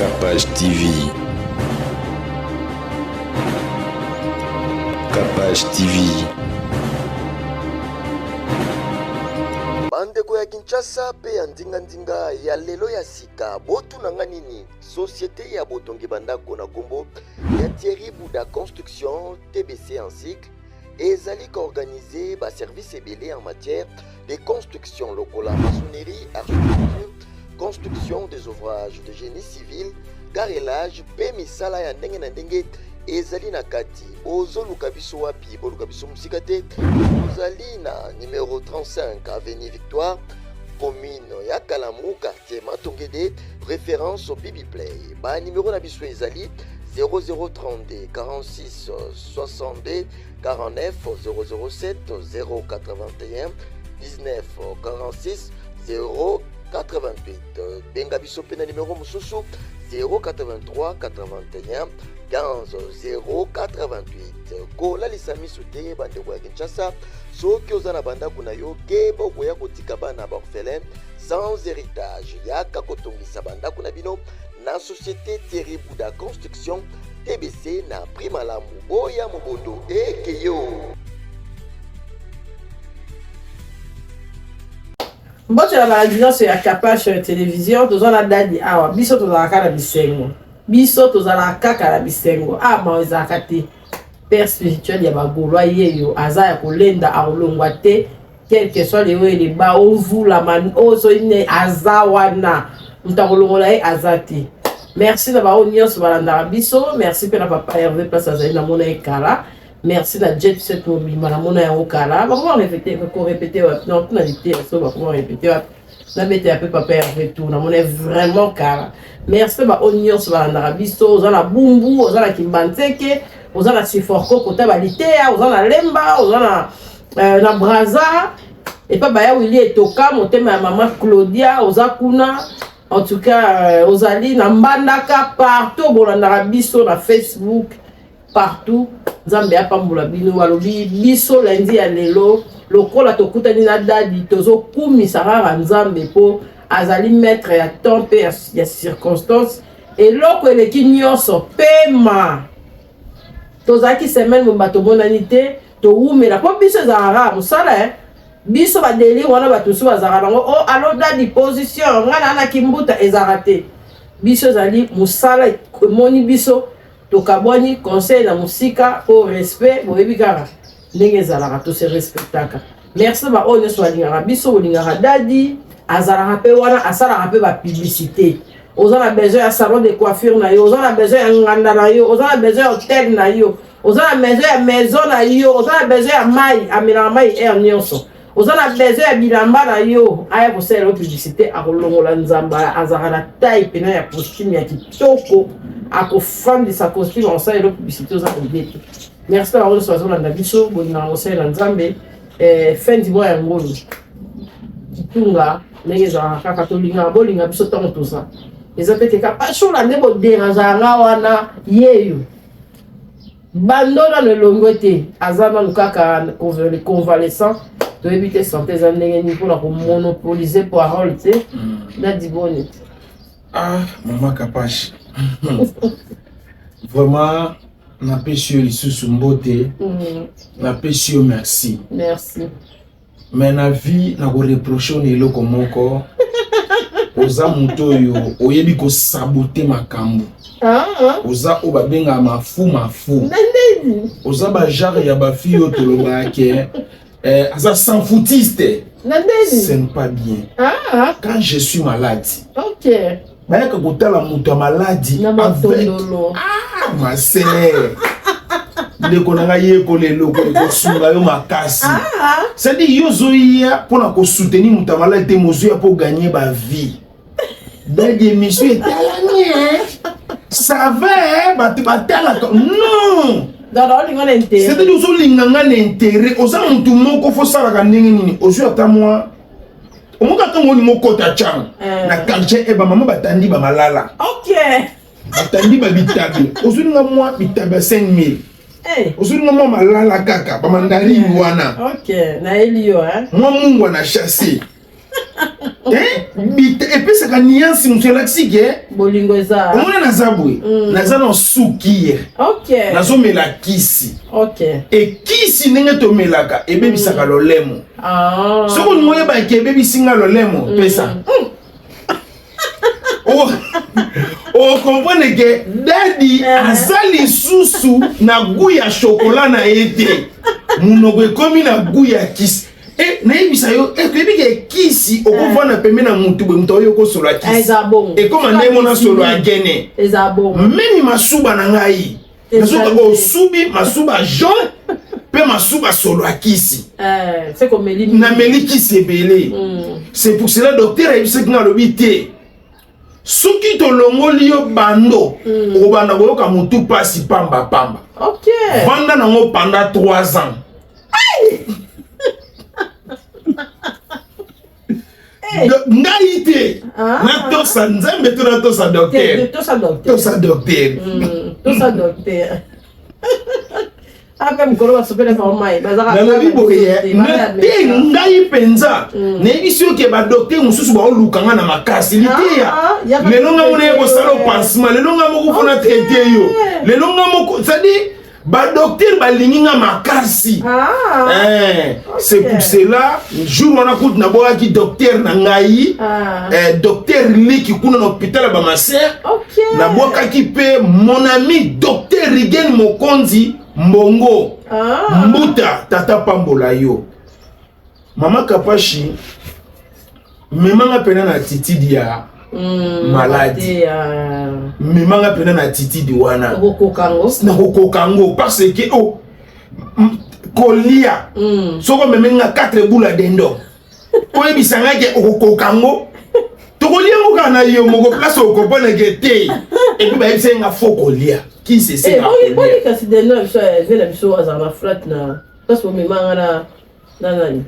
Capage TV. Capage TV. Bandeko ya Kinshasa pe ya ndinga ya lelo ya sika botu nanga nini société ya botongi bandako na kombo ya Thierry Bouda Construction TBC en cycle ezali organisé ba service ebele en matière de construction lokola maçonnerie, architecture, construction des ouvrages de génie civil, carrelage pe misala ya ndenge na ndenge ezali na kati bozoluka biso wapi boluka biso musika te ozali na numéro 35 avenue Victoire commune ya Kalamu quartier Matongede référence au Bibi Play ba numéro na biso ezali 0032 46 62 49 007 081 19 46 088 benga biso pe na numéro mususu 083 81 15 088 kola lisami sute bandeko ya Kinshasa soki oza na bandako na yo ke bokoya kotika bana baorphelin sans héritage yaka kotongisa bandako na bino na société Thierry Bouda Construction TBC na prima lamu boya mobondo ekeyo. Mbote na audience ya Capage télévision tozala dadi awa biso tozala kaka na bisengo biso tozala kaka na bisengo ama ezalaka te père spirituel ya bagolwa yeyo aza ya kolenda akolongwa te quel que soit les les ba ovula man ozo ine aza wana mutakolongola ye aza te. Merci na ba nyonso balanda biso, merci pe na papa Hervé place azali na mona ekala. Merci na Jet Set Mobile na mona ya okala. Ba comment répéter non tout na dit so ba comment répéter na bete ya pe papa Hervé tout na mona vraiment kala. Merci ba nyonso balanda biso, ozala bumbu, ozala kimbanzeke, ozala siforko kota balitea, ozala lemba, ozala na braza et pas baya Willy etoka motema ya maman Claudia ozakuna. En tout cas, ozali na mbandaka partout bolanda biso na Facebook partout nzambe apambola bino walobi biso lundi ya lelo lokola tokutani na dadi tozo kumisa rara nzambe po azali maître ya temps pe ya circonstance eloko eleki nyonso pema tozaki semaine mobato monani te toumela po biso ezalaka mosala biso ba délire wana batusu bazaka nango oh alo dadi position ngana na kimbuta ezalaka te biso ezali mosala emoni biso tokabwani conseil na musika au respect boyebi kaka ndenge ezalaka to se respectaka. Merci ba oyo nyonso balingaka biso bolingaka dadi azalaka pe wana asalaka pe ba publicité oza na besoin ya salon de coiffure na yo oza na besoin ya nganda na yo oza na besoin ya hotel na yo oza na besoin ya maison na yo oza na besoin ya mai amelaka mai air nyonso oza na besoin ya bilamba na yo aya kosala publicité akolongola nzamba azalaka na taille pena ya costume ya kitoko akofandisa costume osala elo publicité oza kobete. Merci na bango nyonso bazolanda biso bolingaka mosala na nzambe fin du mois ya ngolu kitunga ndenge ezalaka kaka tolingaka bolinga biso ntango toza eza mpe teka pashola nde boderangeanga wana yeyo bandona lelongo te aza nanu kaka convalescent toyebi te santé eza ndenge nini mpona komonopolize parole te nadi boni te. Ah, maman Capage. Vraiment, napesi yo lisusu mbote, napesi yo merci. Merci. Mais na vie na ko reprocher na eloko moko. Oza muto yo oyebi ko saboter makambo. Oza o babenga mafu. Nandeni. Oza ba genre ya ba fille yo toloba ke aza sans foutiste. Nandeni. Ce n'est pas bien. Quand je suis malade. OK. Baya ka kotala muto maladi avec ma sœur. Ndeko nanga ye ko lelo ko sunga yo makasi. C'est dit yo zoya pona ko soutenir muto maladi te mozo pour gagner ba vie. Dadi monsieur etalani ça va batala non. C'est dit ozo linganga l'intérêt oza mutu moko fo sala ka ndenge nini ozo ata moi omuka tongo ni mokota chang na quartier eba mama batandi ba malala. OK. Batandi ba bitabe ozo nga moi bitabe 5000 ozo nga moi malala kaka ba mandarine wana. OK na elio moi mungwa na chasser Et puis c'est une nuance monsieur laxique bolingo eza on est na zabwe naza na suki OK nazo mela kisi OK et kisi ndenge to melaka ebebisaka lolemo soko ngoye ba ke bebisinga lolemo pesa oh comprenez que daddy azali susu na goût ya chocolat na été munoko ekomi na goût ya kisi naibisa yo ekebike kisi okovana pembe na mutu bwe mutu oyo kosolo kisi ekoma ndemo na solo agene memi masuba na ngai nazoka osubi masuba jaune pe masuba solo kisi na meli kisi ebele c'est pour cela docteur ayebisaki nga alobi te soki tolongoli yo bando okobanda koyoka mutu pasi pamba vanda nango pendant 3 ans ngai te na tosa nzambe to na tosa docteur aka mikolo basopele famai nalobi boye te ngai mpenza nayebisi oke badocteur mosusu baolukanga na makasi liteya lelo nga mona ye kosala opansement lelo nga moko mpona traite yo lelo nga moko c'est-à-dire badocteur balingi nga makasi c'est pour cela jour wana kutu naboyaki docteur na ngai docteur leki kuna na hôpital ya bamaser nabwakaki mpe mon ami docteur Rigen Mokonzi Mbongo Mbuta tata pambola yo mama Kapashi memanga pena na titidi ya maladi memanga pena na titidi wana na kokango parce que kolia soko memenga 4 bula dendo oyebisanga ke okokango tokolia ngoka na yo moko place okopona ke te et puis bayebisa nga fo kolia qui c'est ça oui kasi de non ça vela biso azana flat na parce que memanga na nani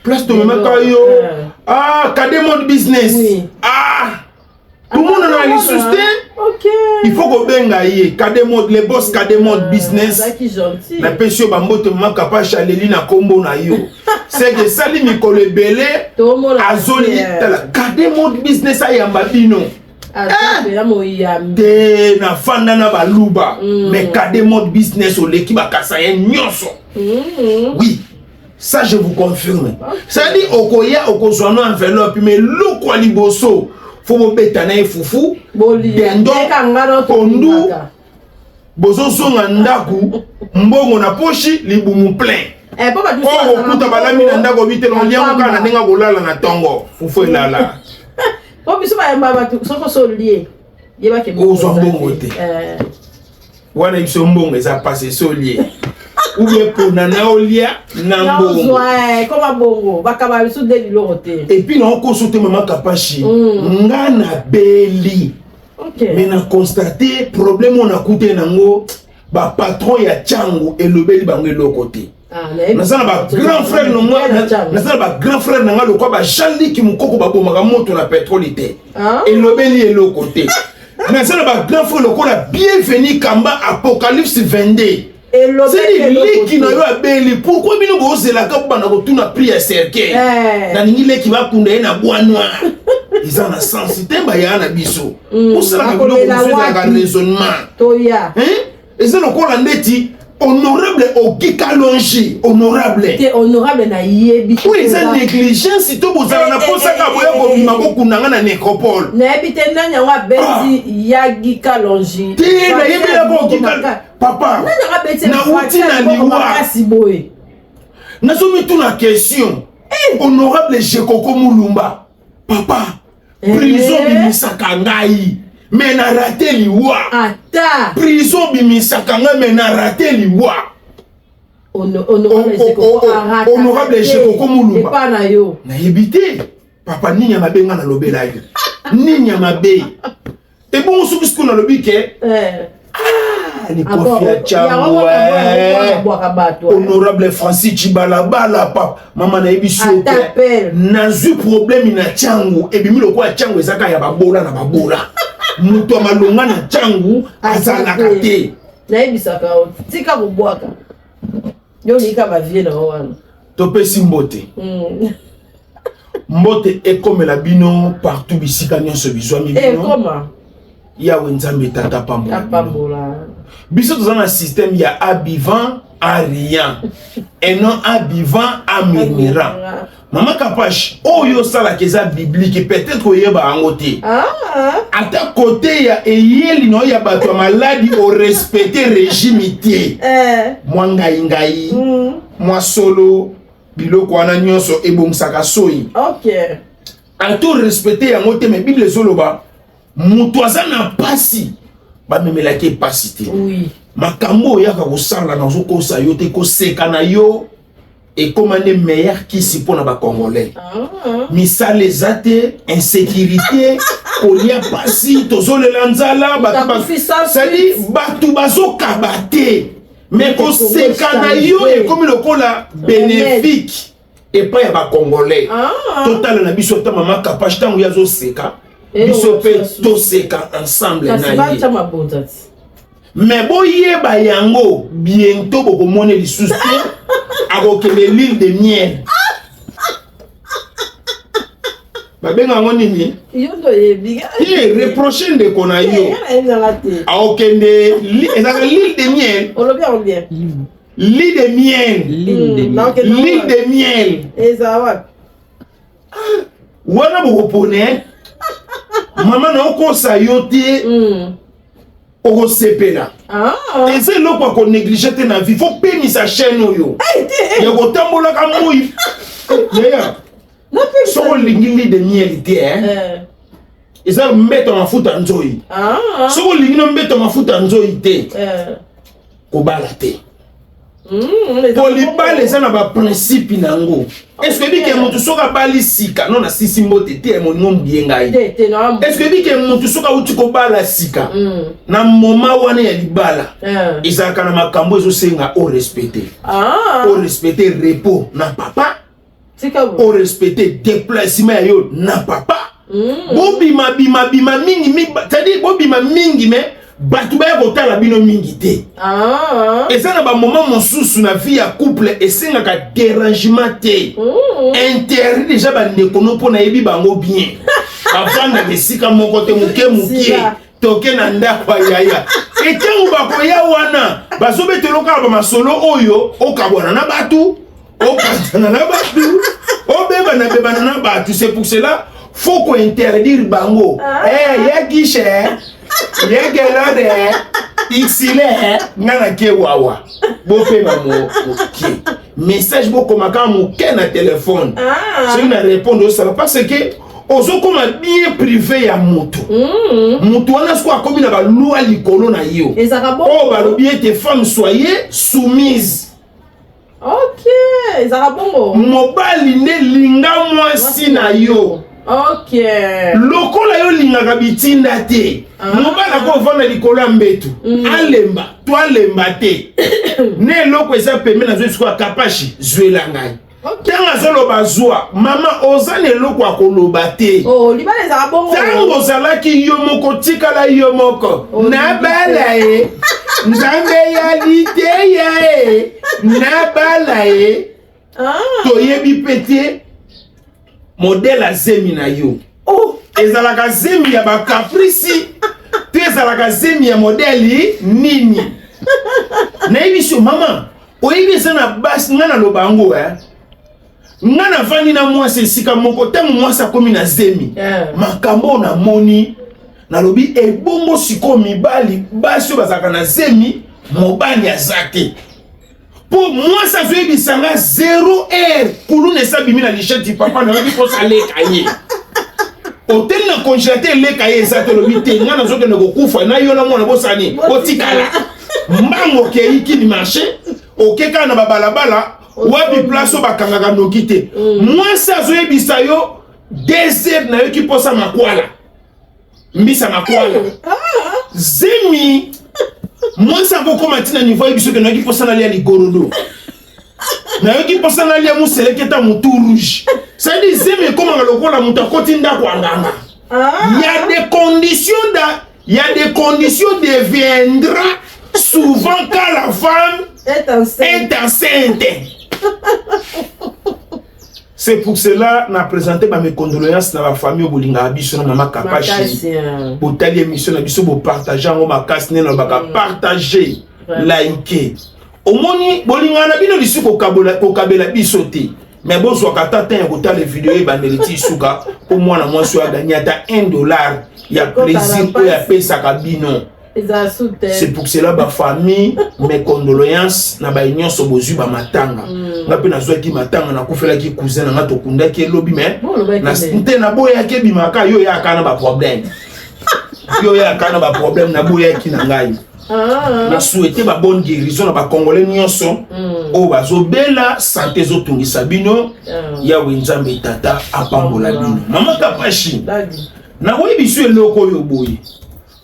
place de memaka yo Kade Mode Business tout le monde a les soutien il faut qu'on benga yé Kade Mode les boss Kade Mode Business na pesio bambote maka pa chaleli na kombo na yo c'est que sali mikolo belé azoli tala Kade Mode Business ayamba bino de na fanda na baluba mais Kade Mode Business o leki bakasa ye nyonso oui. Ça je vous confirme. Ça dit okoya okozwana enveloppe mais loko liboso faut bobetana e fufu dendo pondu bozo songa ndaku mbongo na pochi libumu plein. Okuta balami na ndako bite no liango kana ndinga kolala na tongo fufu elala. Biso ba yamba tu soko so lié. Yeba ke bozo mbongo te. Wana biso mbongo eza passé so lié. Oubien pour nana olia nambo comme bongo bakaba biso de l'oroté et puis on consulte maman Kapashi ngana beli mais na constater problème on a coûté nango ba patron ya changu et le beli bango l'okoté na sana ba grand frère no moi na sana ba grand frère nanga le quoi ba Jean-Luc ki mukoko ba bomaka moto na pétrole té et le beli et l'okoté na sana ba grand frère le quoi la bienvenue Kamba Apocalypse 22. C'est lui qui n'a pas belli. Pourquoi nous avons la cape na prière cercle? Na ningile qui va kunda na bois noir. Ils en a sens. C'est un baya na biso. Pour ça la raisonnement. Toya. Et c'est le corps ndeti honorable Okika Longi, honorable. T'es honorable na yebi. Oui, c'est négligence si to bozala na posa ka boya ko bima ko kunanga na nécropole. Na ebite nanya wa bezi yagi Kalongi. Ti na yebi la ko Okika. Papa, na outi na liwa. Nazomi tout la question. Honorable Jekoko Mulumba. Papa, prison bimisaka ngai. Mais na raté liwa. Prison bimisaka ngai mais na raté liwa. Honorable Jekoko Mulumba. Epa na yo. Na yebite. Papa ninya mabenga na lobela yo. Ninya mabe. Et bon souki ce qu'on a lobi ke. Les confia chango honorable Francis Chibalabala papa mama na ebiso nazu problème na chango et bimi lokwa chango ezaka ya babola na babola muto malonga na chango azalaka te na ebisaka tika bobwaka yo nika ba vie na wana to pesi mbote mbote ekomela bino partout bisika nyonso bizwa mi bino comment yawe nzambe tata pambola pambola biso toza na système ya abivant à rien et non abivant à murmurant. Maman Kapache, oyo sala keza biblique peut-être oyeba yango te. À ta côté ya eyeli no ya bato maladie au respecter régime te. Moi ngai moi solo biloko wana nyonso ebomsaka soyi. OK. À tout respecter yango te mais bible zoloba mutu aza na pasi ba memelaki pasi te. Oui. Makambo yaka kosala na zokosa yo te koseka na yo et comme un meilleur qui s'y pose à Congolais. Misal les athées, insécurité, kolia pasi, tozo le lanzala, ça dit, batu bazo kabate. Mais ko sekana yo et comme le kola bénéfique et pas yaba Congolais. Total na biso ta maman Kapache tango yazo seka. Biso pe to seka ensemble na ye. Mais boye ba yango bientôt boko mone li souci avec l'île de miel. Ba benga ngoni ni. Yondo yebiga. Reprocher de konayo. Avec l'île de miel. On le bien. L'île de miel. L'île de miel. Ezawa. Wana boko pone. Maman na ko sayote. Oko sepela. Et c'est là quoi qu'on néglige na vie. Faut payer sa chaîne yo. Ya ko tambola ka moyi. Yaya. So lingi de miel te hein. Et ça mettre en foot en nzoi. So lingi no mettre en foot en nzoi te. Ko balate. Pour les balles ça na ba principe nango. Est-ce que dit que moto soka bali sika non na sisi mbote te mon nom bien ngai. Est-ce que dit que moto soka uti ko bala sika na moment wana ya libala. Izaka na makambo ezo senga au respecter. Au respecter repos na papa. Au respecter déplacement ya yo na papa. Bobima bima mingi mi c'est-à-dire bobima mingi mais batu ba kotala bino mingi te. Et ça na ba moment mosusu na vie ya couple et senga ka dérangement te. Interdit déjà ba nekono pona yebi bango bien. Avant de mesika moko te muke toke na ndakwa yaya. Et tango ba koya wana bazobe te loka ba masolo oyo okabona na batu. Okatana na batu. Obeba na batu. C'est pour cela faut qu'on interdire bango. Ya guichet. Yegelode xile ngana ke wawa bope ba mo ok message boko makamu ke na téléphone c'est une répondre au ça parce que ozo comme bien privé ya mutu mutu wana soit comme na ba loi likolo na yo oh ba lobi te femme soyez soumise. OK ezaka bongo mobali ne linga mwasi na yo. OK. Lokola yo lingaka bitinda te. Mobala ko vona likolo mbetu. Alemba, toi lemba te. Ne loko eza pembe na zo kwa Kapache, zwela ngai. Tanga zolo bazwa, mama ozane loko akoloba te. Oh, libala eza bongo. Tango zalaki yo moko tikala yo moko. Na bala e. Nzambe ya lite ya e. Na bala e. Toyebi pete. Modèle à zemi na yo. Oh, ezalaka zemi ya ba caprice. Tu ezalaka zemi ya modèle nini. Na ebiso mama, oyebi sana bas ngana lobango ngana vandi na mwasi sika moko temu mwasi akomi na zemi. Makambo na moni na lobi ebongo siko mibali basi bazaka na zemi mobali azake. Pour moi, ça fait que ça a 0 heure. Pour nous, ça bimi na lichette papa na bi ko sale kaye. Hotel na congélateur le kaye ça te lobi te ngana zo ke na ko kufa na yo na mona bosani. Otikala. Mbango ke iki ni marché. OK kana ba balabala, wapi place o bakanga noki te. Moi ça zo ebisa yo 2 heures na yo ki posa makwala. Mbisa makwala. Zemi moi ça va comme matin niveau biso que naki posa na lia ligorodo na yoki posa na lia museleketa mutu rouge ça dit zeme comme lokola muta kotinda kwa nganga il y a des conditions deviendra souvent quand la femme est enceinte C'est pour cela na présenté mes condoléances na la famille au bolinga biso na mama Kapashi. Pour telle émission na biso pour partager en makasi na baka partager, liker. Au moni bolinga na bino lisu ko kabela biso te. Mais bon soit kata ten ko ta les vidéos bandeliti suka au moins na moi soit gagner ata $1. Il y a plaisir pour ya pesa kabino. C'est pour cela ba famille mes condoléances na ba union so bozu ba matanga. Ngapi na zwa ki matanga na kufela ki cousin na to kunda ki lobi mais na nte na boya ke bimaka yo ya kana ba problème. Yo ya kana ba problème na boya ki na ngai. Na souhaiter ba bonne guérison na ba congolais nyonso. O bazo bela santé zo tungisa bino ya wenzambe tata apambola bino. Mama Kapashi. Na we biso eloko yo boye.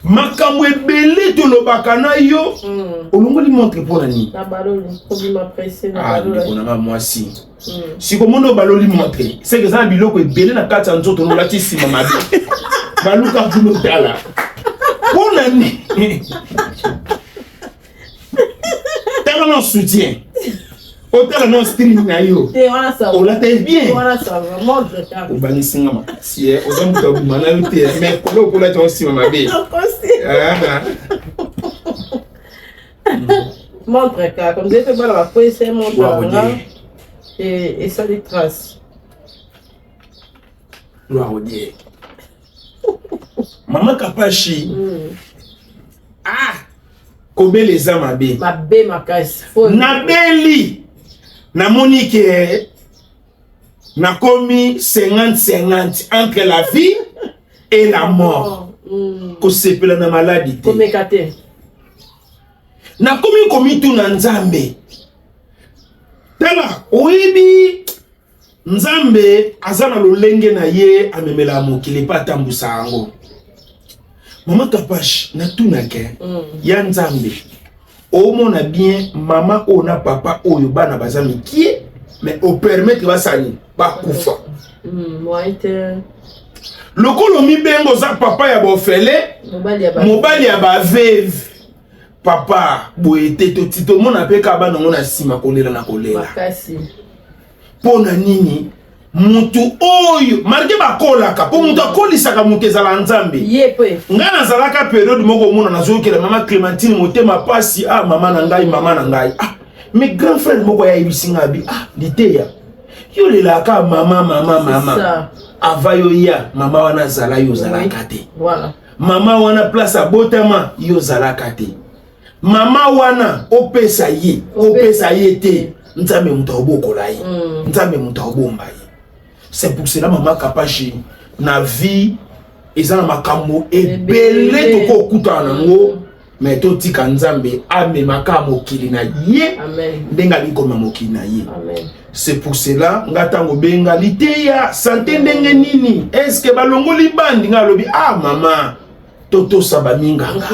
Makamwe belé to lobaka na yo olongoli montre pour nani na baloli ko bima pressé na baloli ah ndiko na mwasi si ko mono baloli montre c'est que ça biloko ebelé na kati nzoto no lati sima mabe baluka kulo dala pour nani tellement non soutien autant non stream na yo on la t'es bien voilà ça montre ça o bani singa makasi o zamu to bumana lute mais kolo kolo to sima mabe montre ça comme ça voilà va poser montre et ça des traces gloire au Dieu. Mama Kapashi ah kobe les amabe mabe makasi na beli na monique na komi 50-50 entre la vie et la mort. Ko sepela na maladie te. Komekate. Na komi tu na nzambe. Tala oyibi nzambe azana lolenge na ye amemela mokili pa tambusa ango. Mama Kapashi na tunake ya nzambe. Omona bien maman ona papa oyo bana bazami qui mais au permettre basani ba kufa. Moi était lokolo mi bengo za papa ya bofele mobali ya ba veve papa boete to tito mona peka bana ngona sima kolela na kolela makasi pona nini mutu oyo marke bakolaka po mutu akolisaka mutu ezala nzambe yepe ngana zalaka periode moko mona nazokela mama Clémentine motema pasi ah mama na ngai ah mais grand frère moko ya ibisinga bi ah liteya yo lelaka mama avayo ya mama wana zala yo zalaka te voilà mama wana place abotama yo zalaka te mama wana opesa ye te nzambe mutu obokola ye nzambe mutu obomba ye. C'est pour cela mama Kapashi na vie ezana makambo ebele to ko kutana ngo mais to tika nzambe ame makamo kili na ye ndenga bikoma mokili na ye. C'est pour cela ngatango benga liteya santé ndenge nini est-ce que balongoli bandi ngalobi ah mama toto saba minganga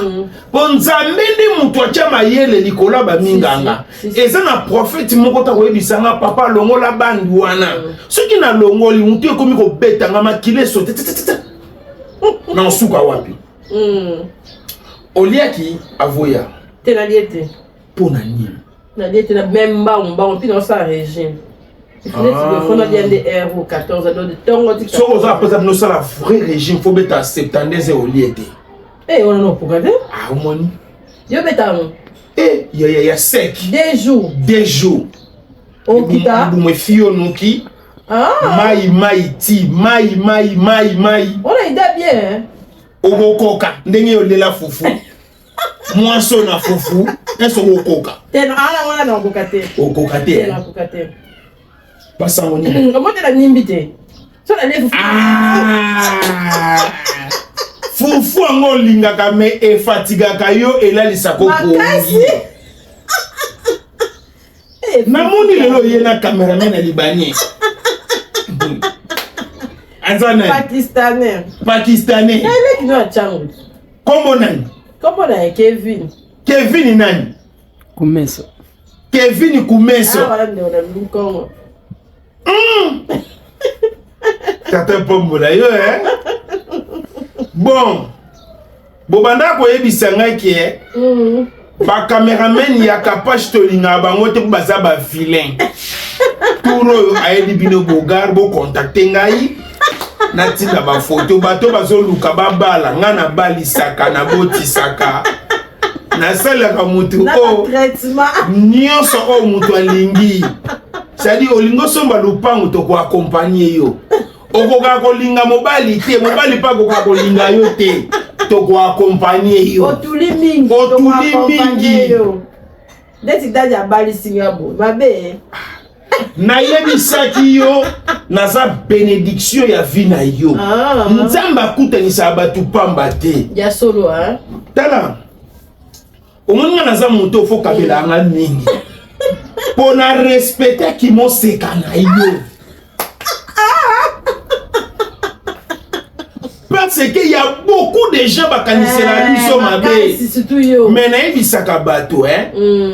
bonzambe ndi mutu acha mayele likola ba minganga eza na prophète moko ta koyebisanga papa longola bandi wana soki na longoli mutu ekomi ko betanga makile sote na suka wapi oliaki avoya tena diete pona nini na diete na même ba pino sa régime. Il faut dire des RO 14 de tongo ti. So oza pesa no sala vrai régime faut beta 70 oliete. Eh on no pourquoi ah moni yo beta mo eh ya sec 2 jours o kita bu me fio nuki mai ti mai on a idée bien okoka ndenge yo lela fufu moi so na fufu eso okoka tena ala wana na okoka te na okoka te pasa ngoni comment te la nimbite so na le fufu fufu ngo lingaka me e fatigaka yo elalisa ko makasi namoni lelo ye na cameraman na libanais azana pakistanais ele kino achangu kombo nani Kevin nani Kumeso wala ndio na lukongo tata pombola yo bon bobanda ko yebisanga ke ba cameraman ya Kapashi tolinga bango te baza ba vilain Touro ayebi bino bogar bo contacter ngai. Natinda ba photo bato bazoluka babala ngana bali saka na boti saka. Na sala ka mutu o nyonso o mutu alingi. C'est-à-dire olingo somba lupango to ko accompagner yo. Okoka kolinga mobali te, mobali pa koka kolinga yo te. To ko accompagner yo. Otuli mingi. Desi daja bali singabo. Babe. Na yebisaki yo naza bénédiction ya vie na yo. Nzamba kutanisa batu pamba te. Ya solo hein. Tala. Omonga naza moto fo kabela nga mingi. Pona respecter ki mo seka na yo. Parce qu'il y a beaucoup de gens qui sont mabe. Mais na ebisaka bato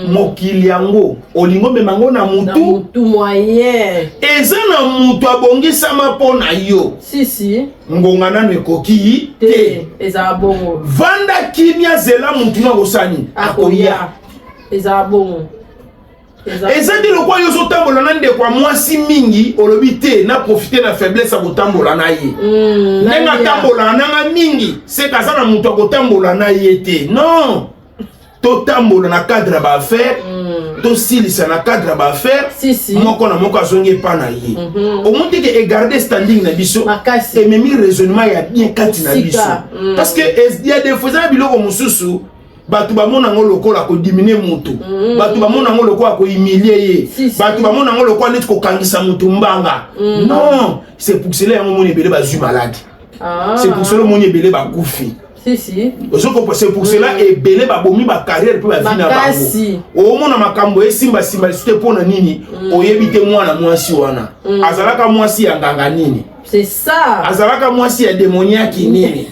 mokili yango olingo memango na mutu moyen. Eza na mutu abongisama pona yo. Si. Ngonga na nekoki te. Eza bongo. Vanda kimia zela mutu na kosani. Akoya. Eza bongo. Eza di lokwa yo so tambola na nde kwa mwasi mingi olobi te na profiter na faiblesse a kotambola na ye. Nenga tambola na mingi c'est kaza na mutu akotambola na ye te. Non. To tambola na cadre ba affaire, to silisa na cadre ba affaire. Moko na moko azongi pa na ye. Au moins que garder standing na biso et même raisonnement ya bien kati na biso. Parce que il y a des fois ça biloko mususu batu bamona ngo lokola ko diminuer mutu batu bamona ngo lokola ko humilier ye batu bamona ngo lokola net ko kangisa mutu mbanga. Non, c'est pour cela ngo moni belé ba zu malade. C'est pour cela moni belé ba kufi. Si. C'est pour cela et belé ba bomi ba carrière pe ba vie na bango. O mona makambo e simba site pona nini oyebite mwana mwasi wana. Azalaka mwasi ya nganga nini. C'est ça. Azalaka mwasi ya démoniaque nini.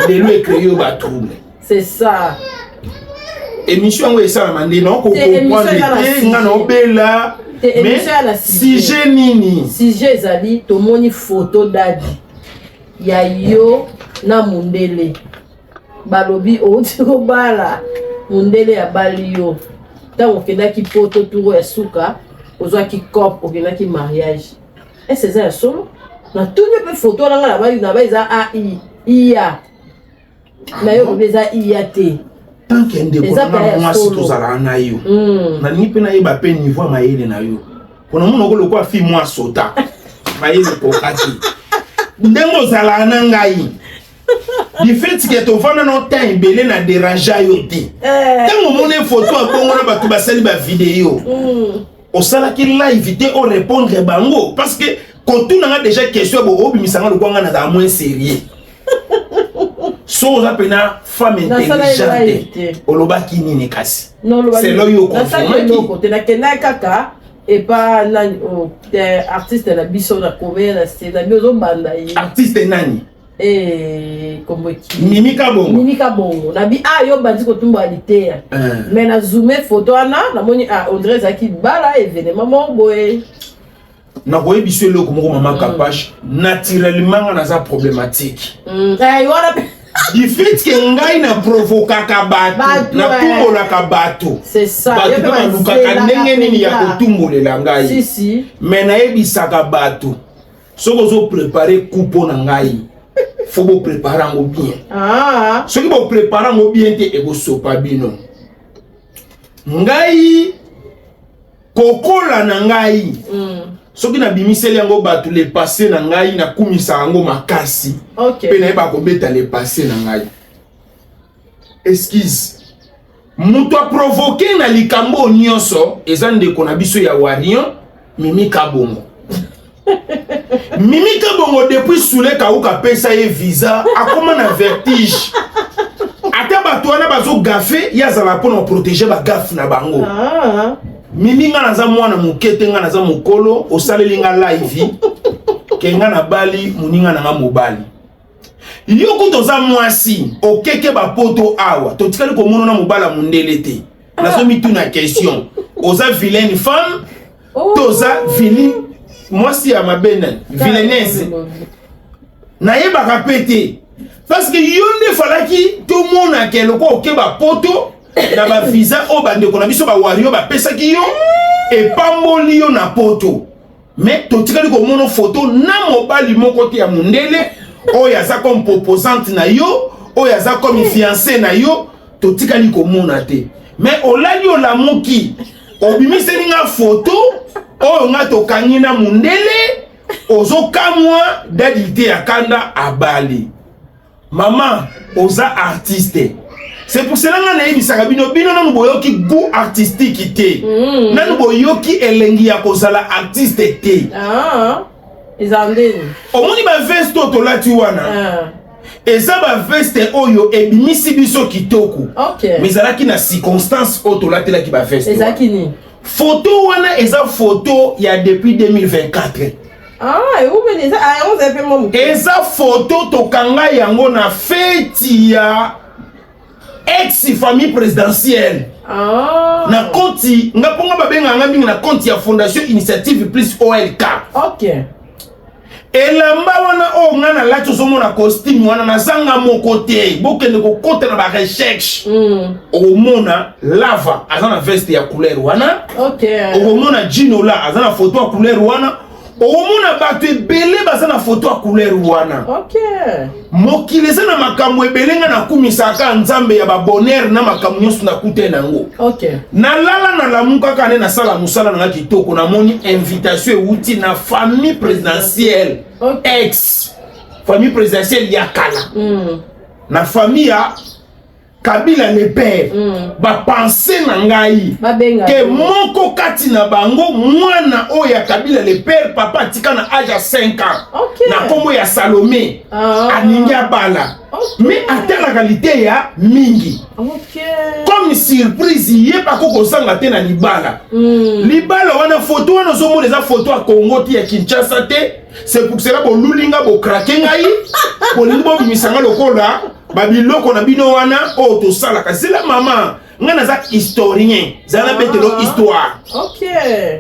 De lui créer ba trouble. C'est ça. Émission où est ça mandi non ko comprendre te ngana obela mais si je nini si je zali to moni photo dadi ya yo na mundele balobi o tiko bala mundele ya bali yo tango kendaki poto turo ya suka ozwa ki cop okendaki mariage et c'est ça solo na tout le photo na bali na baiza ai iya na yo beza iya te. Tant qu'il y a des gens qui sont na yo na ni pe na yeba pe niveau mayele na yo kona muno ko lokwa fi mwa sota mayele ko kati ndengo zala na ngai du fait que to fana no temps belé na déranger yo te tango mone photo abongo na batu basali ba vidéo o sala ki live te o répondre bango parce que quand tu n'as déjà question bo obimisanga lokwa nga na za moins sérieux. So za pena femme intelligente olobaki nini kasi c'est là yo confirme ki na kena kaka et pas nani artiste na biso na cover na c'est na biso banda yi artiste nani kombo ki Mimi Kabongo na bi yo bandi ko tumba alite mais na zoomer photo na moni André Zaki bala événement mo boy na koye biso eloko moko mama Kapache naturellement na za problématique du fait que ngai na provokaka bato na tumbolaka bato c'est ça bato pe balukaka ndenge nini ya kotumbolela ngai mais nayebisaka bato soki ozoprépare kupo na ngai fo boprépare yango bien soki boprépare yango bien te ekosopa bino ngai kokola na ngai soki na bimiseli yango bato le passé na ngai na kumisa yango makasi pe na yeba kobeta le passé na ngai excuse mutu a provoqué na likambo nyonso eza ndeko na biso ya Warion Mimi Kabongo Mimi Kabongo depuis Soule Kauka pesa ye visa akoma na vertige ata bato wana bazo gafe yazala pona protéger ba gafe na bango Mimi nga naza mwana mukete nga naza mukolo osaleli nga live ke nga na bali muninga na nga mobali yoko toza mwasi okeke bapoto awa totikali komona na mobala mundele te nazo mituna question oza vilaine femme toza vilaine mwasi ya mabena vilaineuse na yeba kapete parce que yonde falaki tout monde a keloko okeba poto na ba visa o bande ko na biso ba Wario ba pesa ki yo e pamboli yo na poto mais totikali ko mono photo na mobali moko te ya mundele oyo aza comme proposante na yo oyo aza comme fiancé na yo totikali ko mona te mais olali olamuki obimiseli nga photo oyo nga tokangi na mundele ozokamwa dadite ya kanda abali mama oza artiste. C'est pour cela que naibisaka bino nanu boyoki goût artistique te. Nanu boyoki elengi ya kozala artiste te. Ezandeni. Omoni ba veste tolati wana. Eza ba veste oyo ebimisi biso kitoko. OK. Mais ezalaki na circonstance oyo tolatelaki ba veste. Ezaki ni. Photo wana eza photo ya depuis 2024. Et où venez ça? On s'est fait mon. Eza photo tokanga yango na fête ya ex-famille présidentielle. Na konti, nga ponga babenga nga mingi na konti ya Fondation Initiative Plus OLK. OK. Elamba wana o nga na lati osomo na costume wana na zanga moko te. Bokende ko kota na ba recherche. Omona lava azana veste ya couleur wana. OK. Omona Gino la azana photo ya couleur wana. Omona bato ebele baza na photo ya couleur wana. OK. Mokili eza na makambo ebelenga na kumisaka nzambe ya ba bonheur na makambo nyonso na kute nango. OK. Na lala na lamuka kane na sala musala na kitoko na moni invitation euti na famille présidentielle. Ex famille présidentielle ya kala. Na famille ya Kabila le père ba penser na ngai ke moko kati na bango mwana oya Kabila le père papa tika na âge ya 5 ans. Na kombo ya Salomé aninga bala mais ata la qualité ya mingi. Comme surprise ye pa ko kozanga te na libala. Libala wana photo wana zomo les photo ya Congo ti ya Kinshasa te. C'est pour cela bo lulinga bo craquer ngai bo limbo bimisanga lokola babiloko na bino wana o to sala kasila mama ngana za historien zana betelo histoire. OK.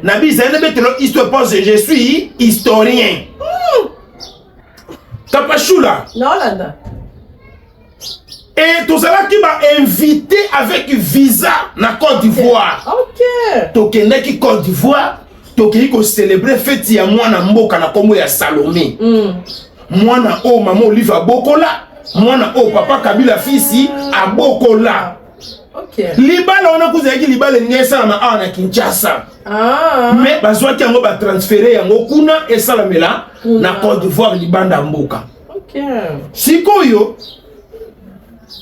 Nabi zana betelo histoire parce que je suis historien. Tapachula. Non là. Et tout ça qui m'a invité avec visa na Côte d'Ivoire. OK. Tokende ki Côte d'Ivoire, tokende ko célébrer fête ya mwana mboka na kombo ya Salomé. Mwana o mama Oliva Bokola. Mwana o papa Kabila fisi abokola. OK. Libala on a kuzaki libala ngesa na ana Kinshasa. Mais bazwaki yango ba transférer yango kuna esalamela na Côte d'Ivoire libanda mboka. OK. Sikoyo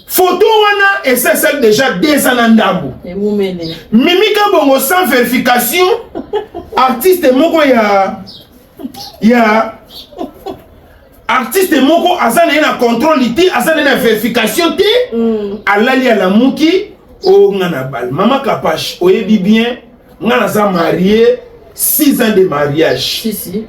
photo wana et c'est celle déjà 2 ans ndambo. Et vous menez. Mimika bongo sans vérification artiste moko ya artiste moko azana na contrôle iti azana na vérification ti alali ala muki o ngana bal mama Kapache oyebi bien ngana za marié 6 ans de mariage. Si.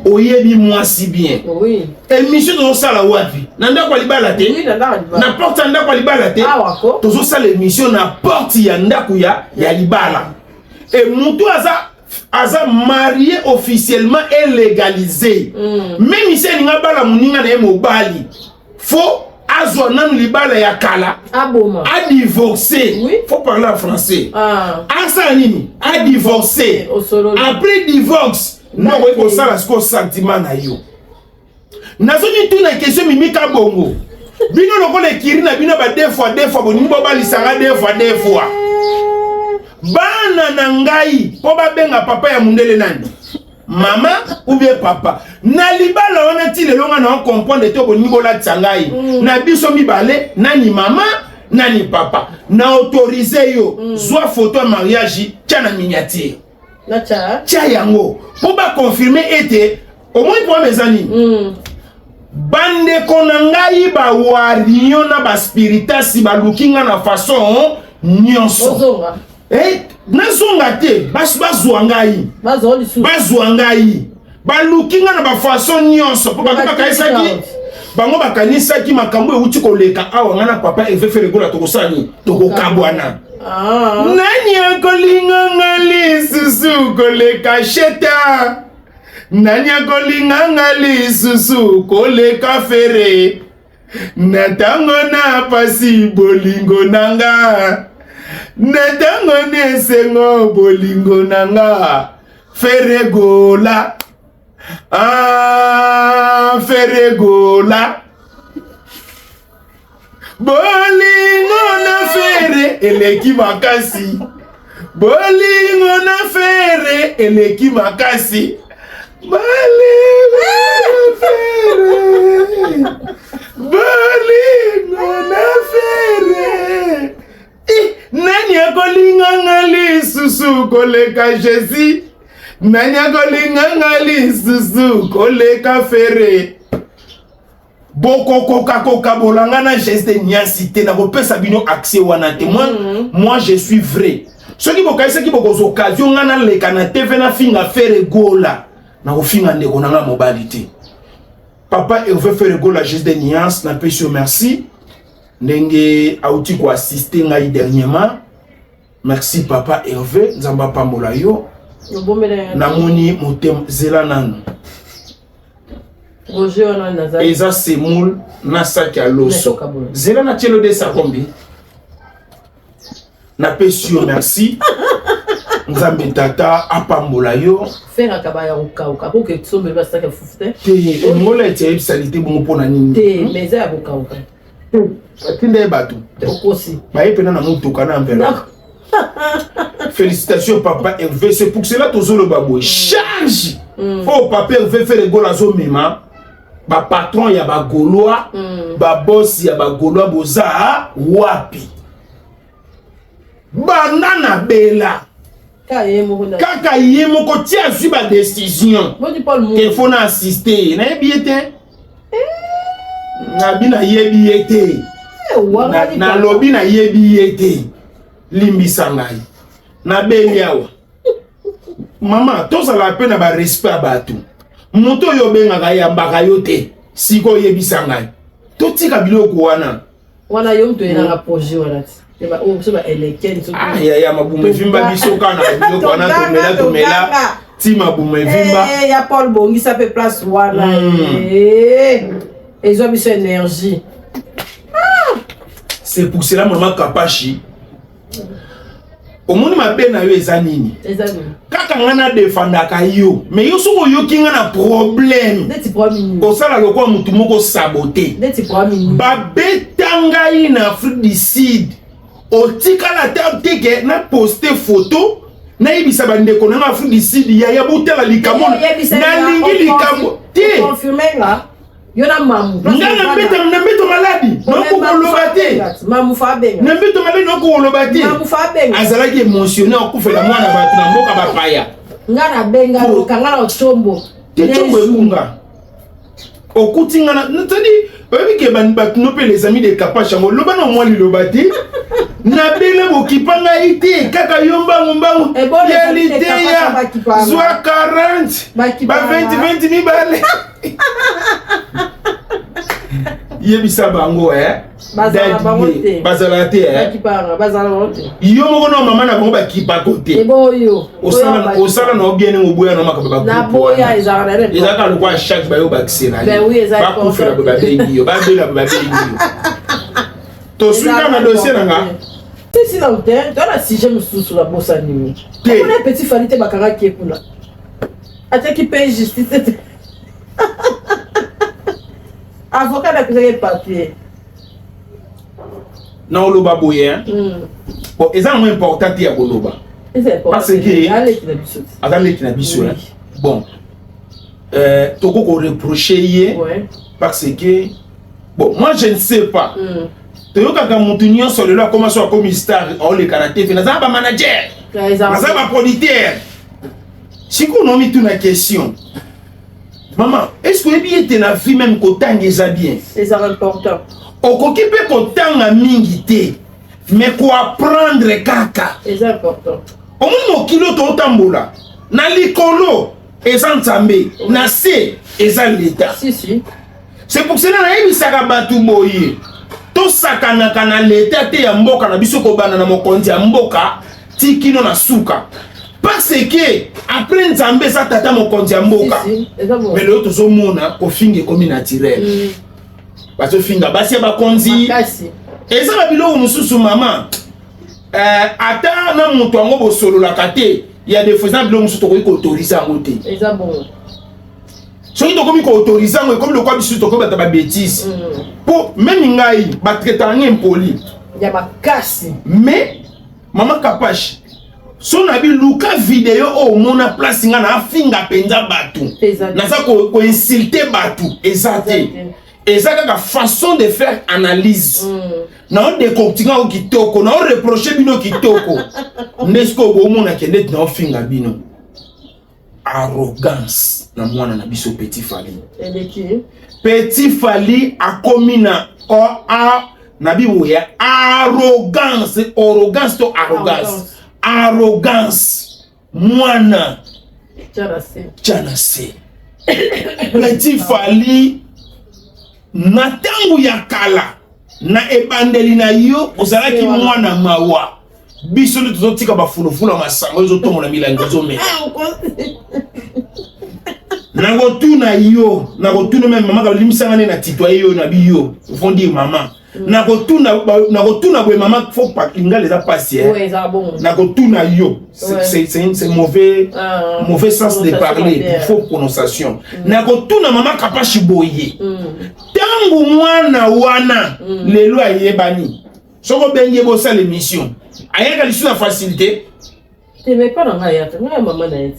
Oyebi moi si bien. Oui. Émission de sala wapi nanda kwa libala te. Oui, na porte nda kwa libala te. Wako. Tozo sala émission na porte ya ndaku ya libala. Et mutu aza marié officiellement et légalisé. Même ici nga bala muninga na mobali. Faut azwa nan libala ya kala. Aboma. A divorcé. Oui. Faut parler en français. Asa nini? A divorcé. Après divorce, non ko sala sko sentiment na yo. Nazoni tu na question mimika bongo. Bino lokola ekiri na bino ba deux fois boningo balisanga deux fois. Bana na ngai po babenga papa ya mundele nani mama ou bien papa na libala wana ti lelo nga na comprendre to boningo la tsangai na biso mibale nani mama nani papa na autoriser yo zwa photo ya mariage tia na miniature na tia yango po ba confirmer ete au moins pour mes amis bande konangai ba warinyo na ba spiritasi ba lukinga na façon nyonso. Nazonga te bazwa ngai bazwa ngai balukinga na ba façon nyonso po bango bakanisaki makambo euti koleka awa ngana papa efefe regola tokosani tokokabwana nani akolinga ngali susu koleka sheta nani akolinga ngali susu koleka fere natango na pasi bolingo nanga netango nesengo bolingo nanga feregola Ah, Ferregola. Bolingo na fere eleki makasi. Bolingo na fere eleki makasi. Bolingo na fere. Bolingo na fere. Nani akolinga ngali susu koleka Jésus. Nani akolinga ngali susu koleka fere. Boko koka bolanga na geste niancité na kopesa bino accès wana témoin. Moi je suis vrai. Ceux qui bokaise qui boko occasion ngana leka na TV na finga fere gola na kofinga ndeko na mobilité. Papa Hervé faire gola geste de nuance na pesi merci. Ndenge auti ko assister ngai dernièrement. Merci papa Hervé nzamba pambola yo. Namoni motem zela nanu. Eza semoul na saki a loso. Zela na tielo de sa kombi. Na pesi yo merci. Nzambe tata apambola yo. Faire akabaya ukauka ko ke tsombe ba saka fufute. Te ngola ete salite bongo pona nini. Te meza ya ukauka. Atinde batu. Okosi. Ba yepe na mutuka na mpela. Félicitations papa Hervé, c'est pour cela toujours le babou change. Oh papa Hervé fait le gol à zo mema. Ba patron ya ba goloa, ba boss ya ba goloa boza wapi. Banana bela. Kaka yemo ko tia su ba décision. Que faut na assister, na biete. Na bina yebiete. Na lobby na yebiete. Limbisa ngai na beliawa mama tozala pe na ba respect bato moto yo benga ga ya mbaka yo te siko yebisa ngai totika biloko wana yo mto ina projet wana ti ba o so ba eleken so ya mabume vimba biso kana biloko wana tomela ti mabume vimba ya Paul Bongisa pe place wana ezo biso énergie. C'est pour cela maman Kapachi omoni mabe na yo ezanini kaka ngana defendaka yo mais yo soko yo kinga na problème osala lokwa mutu moko saboter babetanga yi na Afrique du Sud otikala teke na poster photo na yebisa bandeko na Afrique du Sud ya botela likambo na lingi likambo te confirmer là yona mamu ngana mbeto maladi noko kolobate mamu fa benga na mbeto maladi noko kolobate mamu fa benga azalaki émotionné okufela mwana batu na mboka bapaya ngana benga okangana ochombo te chombo ekunga okuti ngana ntadi oyebi ke batu no pe les amis de Kapacha ngo loba na mwa lilobate na bele bokipanga ite kaka yo mbangu ya liteya zwa 40 ba 20 mibale yebisa bango bazala te yo moko na mama na bango bakipa kote osala na obiene ngoboya na makaba ezaka lokwa chaque bayo bakisena bakufela babengi yo babela babengi yo tosuka na dossier nanga si na ute tona sujet mosusu na bosa nini kuna petit falite bakanga kie kuna ataki pe justice avocat na pesa papier na oloba boye bon eza moins important ya koloba parce que azaleki na biso bon toko ko reprocher ye parce que bon moi je ne sais pas toyokaka mutu nyonso lelo akomanso akomi star aoleka te fe naza ba manager naza ba producteur siko nomi tuna question maman est-ce que oyebi ete na vie même kotanga eza bien c'est important okoki mpe kotanga mingi te mais koapprendre kaka c'est important omoni mokili oyo tootambola na likolo eza nzambe na se eza leta c'est pour cela nayebisaka bato boye tosakanaka na leta te ya mboka na biso kobanda na mokonzi ya mboka tikino na suka parce que après nzambe eza tata mokonzi ya mboka mais lelo tozomona kofinga ekomi naturel bazofinga basi ya bakonzi eza babiloko mosusu mama ata na moto yango bosololaka te ya defo eza biloko mosusu tokoki koautorize yango te soki tokomi koautorize yango ekomi lokwa biso tokomi bata babétise mpo meme ngai batraitanga nga impoli ya makasi mais mama Kapache so na biluka video oyo omona place nga na afinga mpenza bato naza koinsulte bato eza te eza kaka façon de faire analyse nao décortinga o kitoko nao reproche bino kitoko nde siko bomonake ndeti nao finga bino arrogance na mwana na biso Petit Fally. Petit Fally akomi na na biboya arrogance to arrogance mwana Tchanase. Petit Fally na tangu ya kala na ebandeli na yo ozalaki mwana mawa biso nde tozotika bafulufula masango ezotongo na milangi ezomela nakotuna yo nakotuna meme mama kalimisanga nde na titoye yo na biyo ofondi mama nakotuna boye mama fo lingala eza pasi nakotuna yo c'est mauvais sens de parler faux prononciation nakotuna mama Kapache boye tangu mwana wana lelo ayebani soko bengi bosala émission ayaka lisu na facilité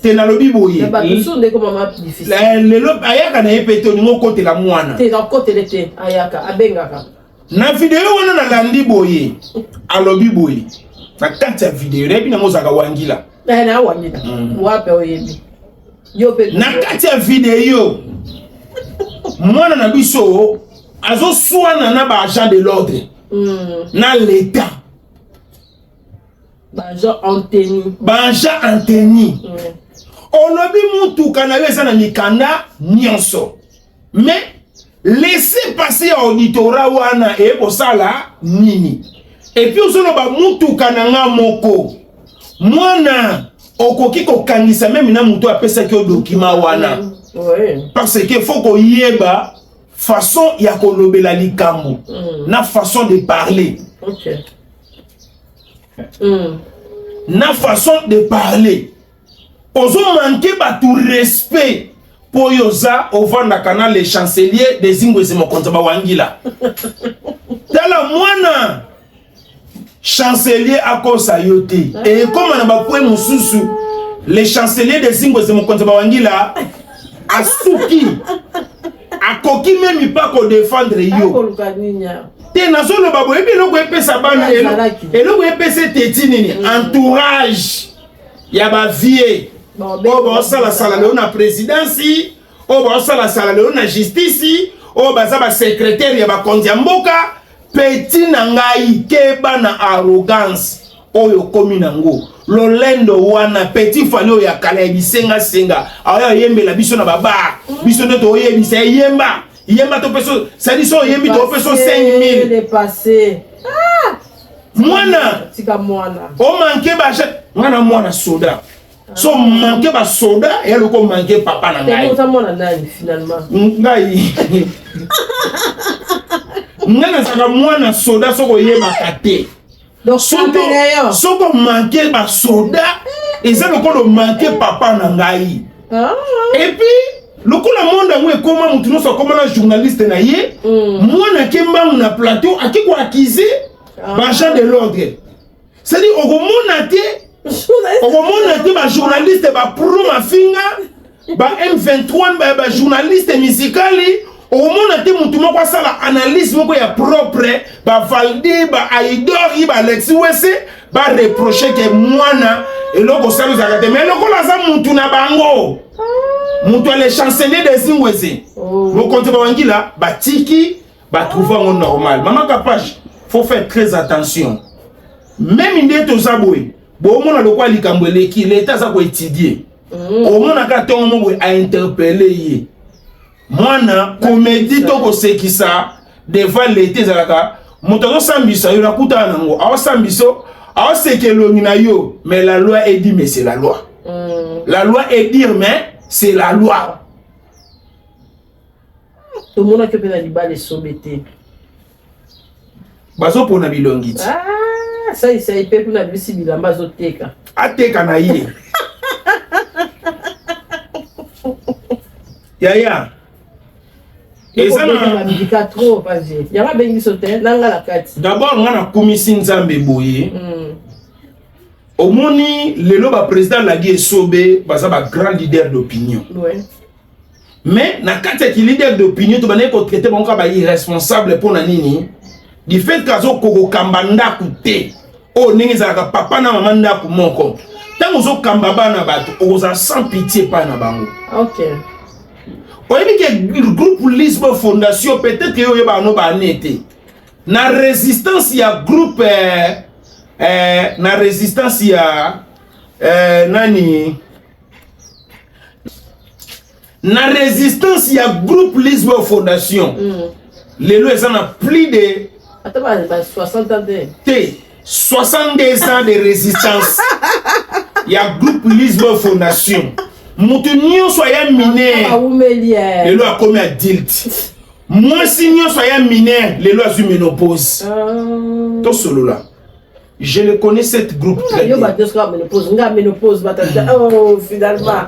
te nalobi boye lelo ayaka na ye pete oningo okotela mwana na video wana nalandi boye alobi boye na kati ya video yebi nango ozalaka wangila na kati ya video mwana na biso azoswana na baagent de l'ordre na l'état baagent anteni olobi mutuka na yo eza na mikanda nyonso mais laissez passer auditorat wana e kosala nini et puis ozoloba mutuka na nga moko mwana okoki kokangisa même na mutu apesaki o document wana parce que faut koyeba façon ya kolobela likambo na façon de parler na façon de parler ozo manquer ba tout respect pour yoza ovanda kana le chancelier des ingwese mokonza ba wangila tala mwana chancelier akosa yote et comme na ba kwe mususu le chancelier des ingwese mokonza ba wangila asuki akoki même pas ko défendre yo te nazolo babo ebi loko epesa bana eloko epesa teti nini entourage ya ba vie o sala sala le na présidence o sala sala le na justice o baza ba secrétaire ya ba kondia mboka petit na ngai keba na arrogance oyo komi nango lolendo wana Petit Fally ya kala bisenga senga aya yembela biso na baba biso nde to yebisa yemba to peso sadi so yembi to peso 5000 dépassé mwana tika mwana o manke ba mwana soda so manke ba soda et le ko manke papa na ngai te mwana nani finalement ngai ngana saka mwana soda soko yeba kate donc soko manke ba soda et ça le ko manke papa na ngai et puis lokola monde ngwe koma mutu no so koma na journaliste na ye mwana kemba na plateau akiko accuser agent de l'ordre c'est dit okomona te ba journaliste ba pro mafinga ba M23 ba journaliste musicali okomona te mutu moko asala analyse moko ya propre ba Valdi ba Aidor ba Alexis Wese ba reprocher que mwana eloko sala zakate mais lokola za mutu na bango mutu le chancelier des ingwese mokonte ba wangila batiki ba trouver un normal maman Kapache faut faire très attention même ndé to zaboué bo mona lokwa likambo eleki l'état za ko étudier o mona ka tongo mo a interpeller ye mwana comédie to ko sekisa devant l'été zalaka moto sambisa yo nakuta nango awa sambiso awa sekelongi na yo mais la loi est dit mais c'est la loi la loi est dire mais c'est la loi tout le monde a que pena libale sobete bazo pona bilongiti ça il s'est peuple na bisi bilamba zoteka ateka na ye Yaya. Et ça na médical trop passer. Il y a pas bengi sauter nanga la kati. D'abord on a commission Nzambe boye. Omoni lelo ba président la Guy Sobe baza ba grand leader d'opinion. Ouais. Mais na kati ki leader d'opinion to bané ko traiter bon ka ba irresponsable pour na nini. Du fait qu'azo koko kambanda kuté. O ningi za ka papa na maman nda ku moko. Tant ozo kamba bana bato oza sans pitié pa na bango. OK. Oyebi que le groupe Lisbon Fondation peut-être que yo ba no ba nete. Na résistance ya groupe na résistance ya nani na résistance ya groupe Lisbon Fondation. Lelo ça na plus de attends 60 ans de 62 ans de résistance. Ya groupe Lisbon Fondation. Moutenio soya mineur. Le loi a commis à dilt. Moi signor soya mineur, le loi a eu ménopause. Tout solo là. Je le connais cette groupe très bien. Ménopause, oh finalement.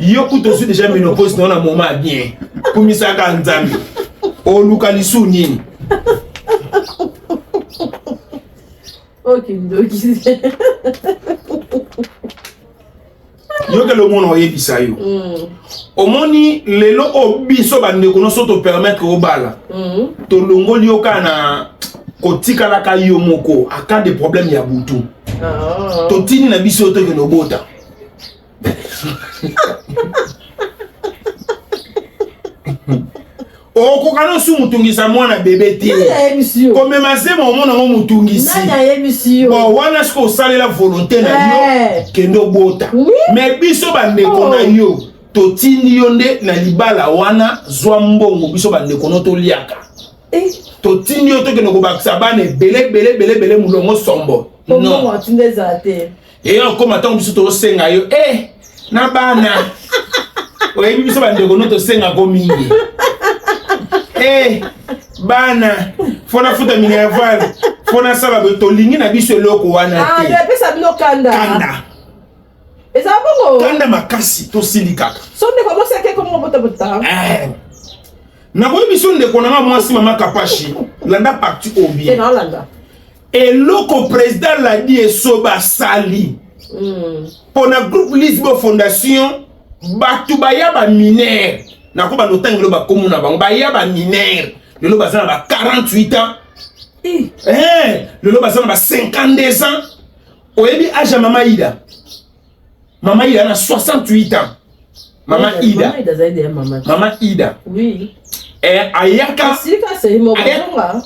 Yo kuto su déjà ménopause non na moment bien. Kumisa ka nzambi. O lukalisu nini. OK, donc yo que le monde oyebi sa yo. Omoni lelo obiso bande kono so to permettre o bala. To longoli yo kana kotika la ka yo moko aka des problèmes ya butu. To tini na biso to ke no bota. O ko kana su mutungisa mwana bébé te. Comme masema omona ngo mutungisi. Bon wana sko sale la volonté na yo kendo bota. Mais biso bande kona yo to tini yo nde na libala wana zwa mbongo biso bande kono to liaka. To tini yo to keno ko bakisa bane belé mulongo sombo. Non. Et on comme attend biso to senga yo na bana. Oyebi biso bande kono to senga ko mingi. Bana fona futa minerval fona sala beto lingi na biso eloko wana te. Pesa bino kanda. Eza bongo. Kanda makasi to silikaka. Sonde comment c'est que comment bota. Na boyi biso ndeko na mwasi mama Kapashi landa parti obi. Et non landa. Eloko président la di esoba sali. Pona groupe Lisbon Fondation batu baya ba mineur. Na ko ba notangelo ba komu na bango ba ya ba mineur. Lelo ba zana ba 48 ans. Lelo ba zana ba 52 ans. Oyebi âge mama Ida. Mama Ida na 68 ans. Mama Ida. Mama Ida. Oui. Ayaka. C'est mon zonga.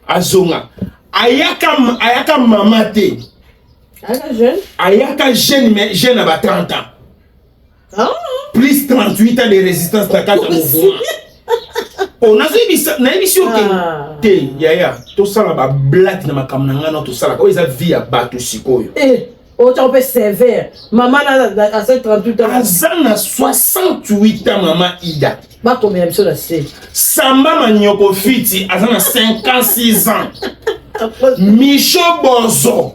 Azonga. Ayaka mama te. Ayaka jeune. Ayaka jeune mais jeune à 30 ans. Plus 38 ans de résistance dans 4 mouvements. On a na émission te yaya to sala ba black na makamnanga na to sala ko isa via batu sikoyo. O tu peux sévère. Maman a 38 ans. Azana 68 ans maman Ida. Ba combien de choses c'est? Samba Manyoko Fiti azana 56 ans. Micho Bozo.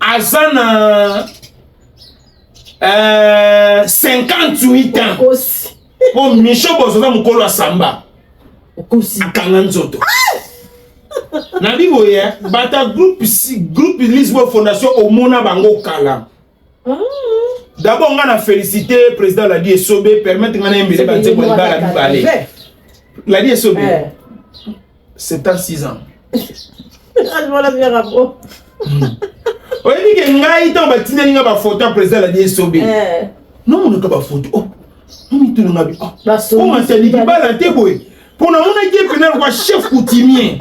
Azana 58 ans. Oh, Michel Bozoza mukolo wa samba. Akanga nzoto. Na biboye, bata groupe Lisbon Fondation omona bango kala. D'abord on a félicité président Ladi Esobe permettre ngana mbele banze ko libala bibale. Ladi Esobe. 76 ans. Voilà bien rapport. Oyebi ke ngai to batina ninga ba photo président Ladi Esobe. Non on ka ba photo. Oh. Non mi tunu ngabi. Oh. On s'est dit bala te boy. Pour na mona ki penel kwa chef coutumier.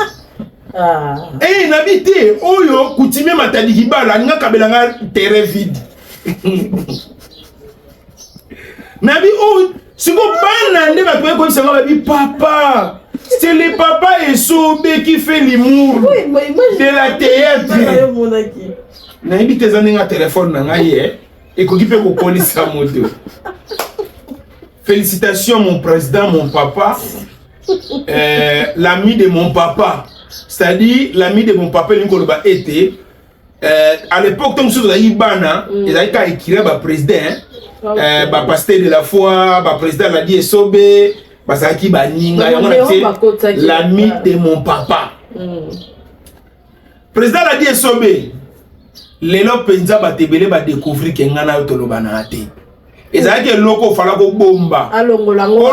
Nabité oyo coutumier matadi bala nga kabela nga terrain vide. Nabi oh siko bana nde ba ko bisa nga bi papa. C'est le papa Esobe qui fait l'humour de la théâtre. Nabi te zaninga téléphone na ngai et ko kipe ko kolisa moto. Félicitations mon président, mon papa. L'ami de mon papa. C'est-à-dire l'ami de mon papa Nicolas était à l'époque comme ça il bana il a été écrit par président ba pasteur de la foi, ba président la dit Sobe, ba saki ba ninga, l'ami de mon papa. Président la dit Sobe, lelo penza ba tebele ba découvrir que ngana toloba na ate. Ezaki loko fala ko bomba. Alongolango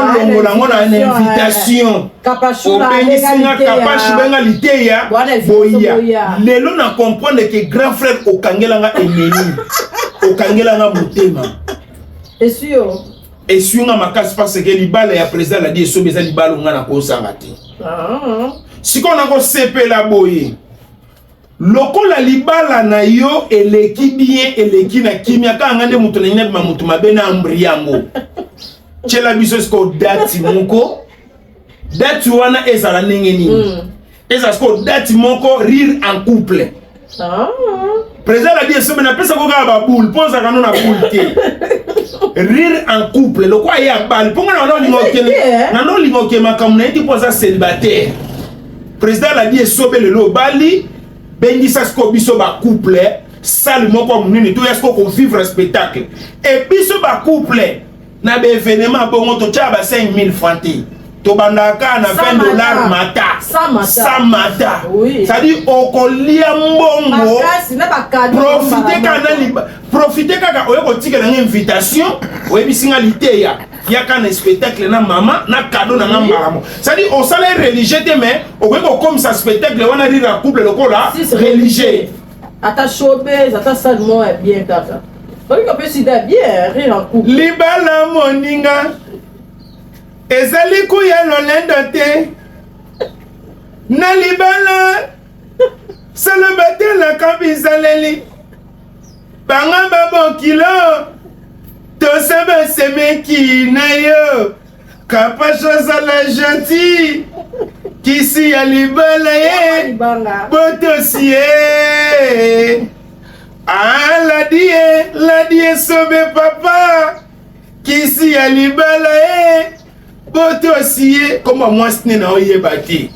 na invitation. Kapashula kapashi benga liteya. Boya. Lelo na comprendre que grand frère okangelanga ennemi. Okangelanga motema. Et sûr nga makasi parce que libala ya président la dit Sobe za libala nga na ko sangati. Si qu'on a ko sepela boye. Lokola libala na yo eleki bien eleki na kimia ka ngande mutu na nyeba mutu mabena ambriango chela biso sko dati moko dati wana ezala nengeni eza sko dati moko rire en couple président a dit Sobe na pesa ko ka ba boule ponza kanu na boule te rire en couple lokwa ya bal ponga na no lingoke makamu na eti poza célibataire président a dit Sobe le bali bengi sasko biso ba couple salle moko munini to yasko ko vivre spectacle et biso ba couple na be événement bongo to tcha ba 5000 francs to bandaka na $20 mata samata ça dit okolia mbongo profiter kaka oyo ko tikela na invitation oyo bisinga liteya yaka na spectacle na mama na cadeau na ngambamo ça dit au salaire religieux te mais au ko comme ça spectacle wana rira couple lokola religieux ata showbiz ata salmo est bien kaka on peut si bien rire en couple libala moninga ezali ku ya lolendo te na libala célibataire la kabizaleli banga babo kilo to sebe semeki na yo kapasha zala gentil kisi ya libala ye botosie la die Sobe papa kisi ya libala ye botosie comment moi ce na oyeba te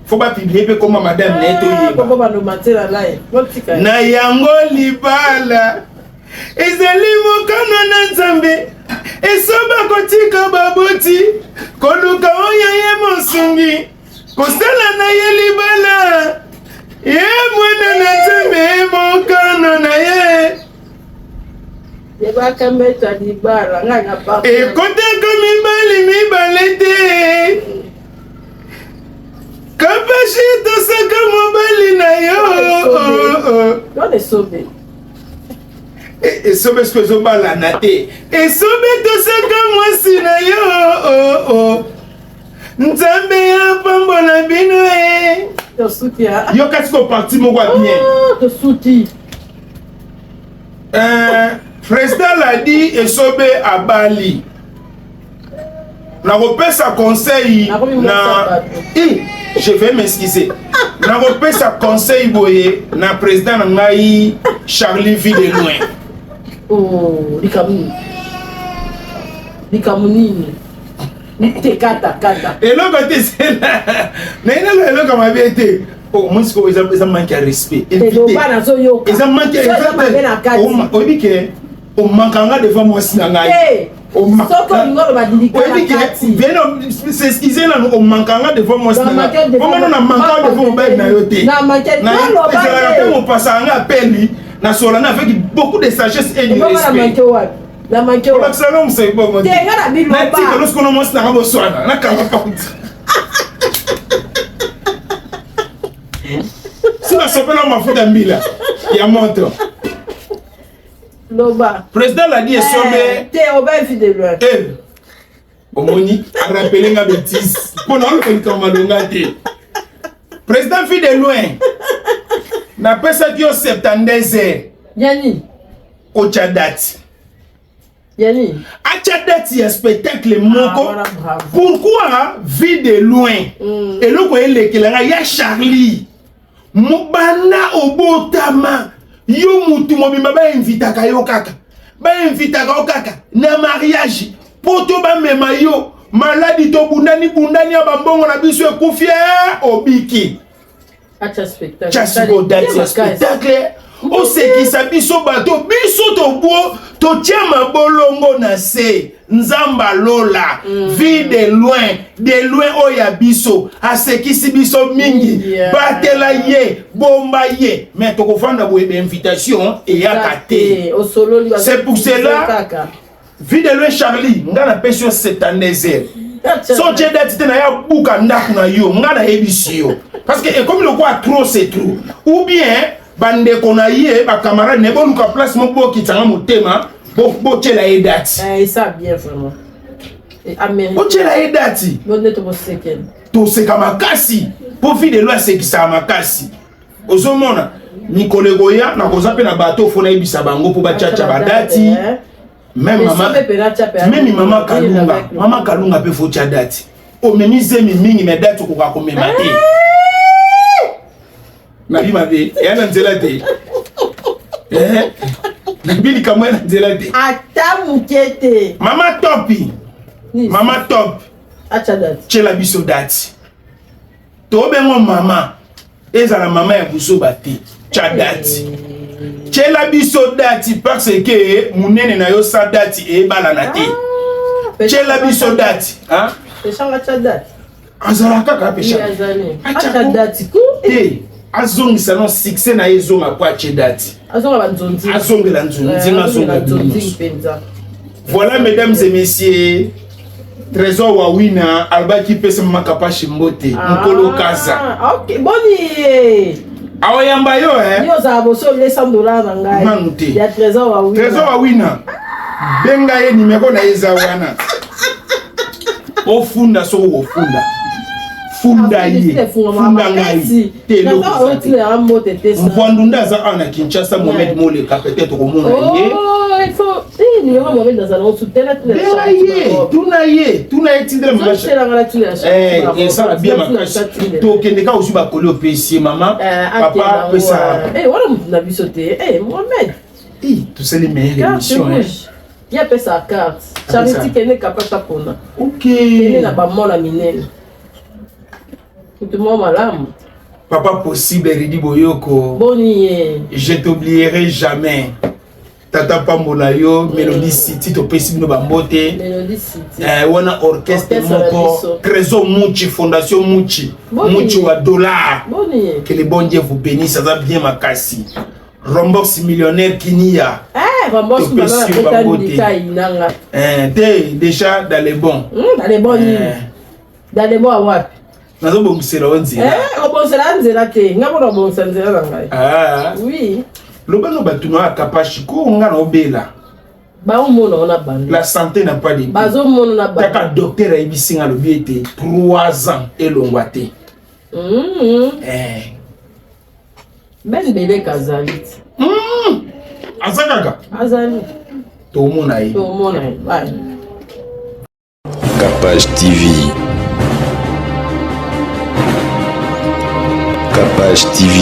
faut pas publier comme madame neto yeba na yango libala ezali mokano na Nzambe esoba kotika baboti koluka oyo ye mosungi kosala na ye libala ye mwana na Nzambe mokano na ye ekotaka mibale te kapashi tosaka mobali na yo esobe sko ezobala na te esobe tosaka mwasi na yo Nzambe ya pambola bino yo kasi ko parti moko bien président l'a dit esobe abali na repesa conseil na je vais m'excuser na repesa conseil boye na président na ngai Charlie Videloin likamuni te kata eloko te sela na ina eloko mabe te oh moi ce que ça manque de respect ça manque obike o mankanga devant moi sinangai c'est ce qu'ils ont au mankanga devant moi comment on a manqué devant moi na yote na mon passanga appelle na solana avec beaucoup de sagesse et de respect la manqué on ça non c'est bon moi na tika lorsqu'on commence na ramo soana na kanga kaunti si la sopela mafuta mbila ya moto Loba. Président l'a dit Sobe. T'es au bel Videloin. Omoni a rappelé nga bêtise. Pour nous le comme président Videloin. Na pesa qui au 72 Yani. Au Tchadati. Yani. A Tchadati un spectacle moko. Pourquoi Videloin? Et le quoi il est qu'il y a Charlie. Mubana obotama. Yo mutu mobimba ba invitaka yo kaka na mariage poto ba mema yo maladi to bundani abambongo na biso ekufie obiki acha spectacle spectacle osekisa biso bato biso tobo totia mabolongo na se nzamba lola vie de loin oya biso asekisi biso mingi batela ye bomba ye mais tokofanda boye invitation et yakate c'est pour cela vie de loin Charlie ngana pesio cette année so j'ai d'être na ya buka ndaku na yo ngana ebisi yo parce que comme le quoi trop c'est trop ou bien bande kona ye ba camarade ne boluka place mo boki tanga motema bo tela e date ça bien vraiment et américain bo tela e date bonne to boseken to seka makasi po fi de loi sekisa makasi ozomona nikolego ya na kozape na bato fona ebisa bango po ba chacha ba date même maman Kalunga pe faut date o memize mi mingi me date ko ka ko memate na bi mabe ya na nzela te na bili kamwe na nzela te ata mukete mama top acha date chela biso date to bengo mama ezala mama ya buso bate cha date chela biso date parce que munene na yo sa date e bala na te chela biso date hein peshanga cha date azala kaka pesha acha date ku azongisa no succès na ezonga kwa che date azonga banzonzi azongela nzonzi azonga penza. Voilà mesdames et messieurs Trésor Wawina albaki pesa makapa shimbote mkolo kaza OK boni aoyamba yo yo za boso le $100 na ngai ya Trésor Wawina benga ye nimero na eza wana ofunda so ofunda funda ye funda ngai telo mvwandunda za ana Kinshasa Mohamed Moleka peut-être komona ye il faut numéro Mohamed dans un autre soutenir tuna ye tindela et ça bien makasi to kendeka aussi ba kolo pesi mama papa pesa wala mutuna bisote Mohamed tout c'est les meilleures émissions il y a pesa carte charity kene kapata pona OK kene na ba mona minene tout moi malamu papa possible Ridi Boyoko boni je t'oublierai jamais tata pambola yo Melody City to pesi no bambote Melody City wana orchestre moko Trésor Muchi Fondation Muchi wa dollar boni que les bons dieux vous bénissent ça va bien makasi Rombox millionnaire Kinia Rombox inanga déjà dans les bons dans les bons wapi nazo bongisela onzela obonsela nzela te ngabo bonsa nzela na ngai oui lobano batuno akapashi ko nga na obela ba umona ona bande la santé n'a pas de bazo mona na bande taka docteur ayibisinga lobi ete 3 ans elongwa te ben bébé kazalit azali to mona ye bye Capage TV. Capage TV.